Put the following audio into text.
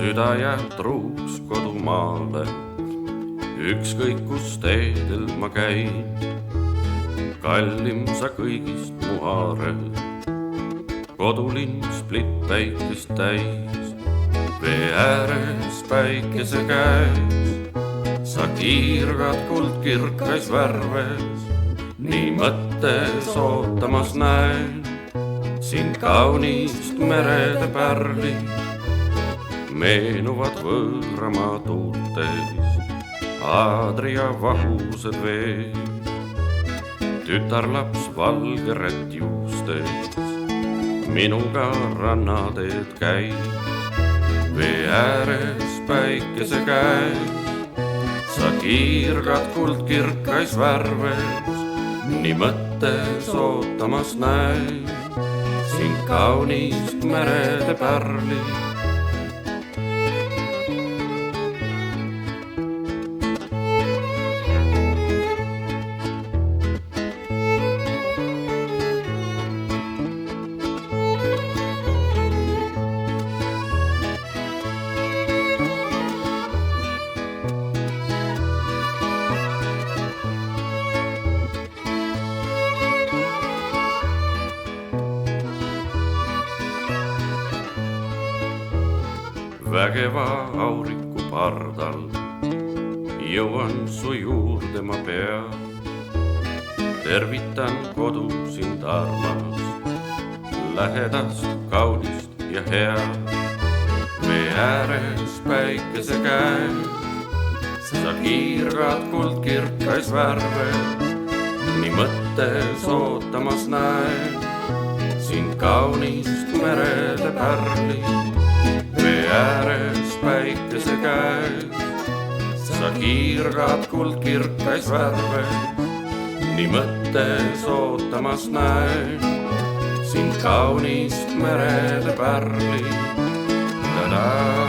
süda jääb truuks kodumaale, ükskõik kus teedel ma käin. Kallim sa kõigist mu aarel, kodulinn split päikest täis. Vee ääres päikese käes, sa kiirgad kuldkirkais värves. Nii mõttes ootamas näen sind kaunist merede pärli. Meenuvad võõramaa tuultes Aadria vahused veed. Tütarlaps valgeret juustes minuga rannateed käib. Vee ääres päikese käes, sa kiirgad kuldkirkais värves. Nii mõttes ootamas näen sind kaunist merede pärli. Vägeva auriku pardal jõuan su juurde ma pea. Tervitan kodu sind armas, lähedast, kaunist ja hea. Vee ääres päikese käes, sa kiirgad kuldkirkais värves. Nii mõttes ootamas näen sind kaunist merede pärli. Vee ääres päikese käes, sa kiirgad kuldkirkais värves. Nii mõttes ootamas näen sind kaunist merede pärli. Ta-da!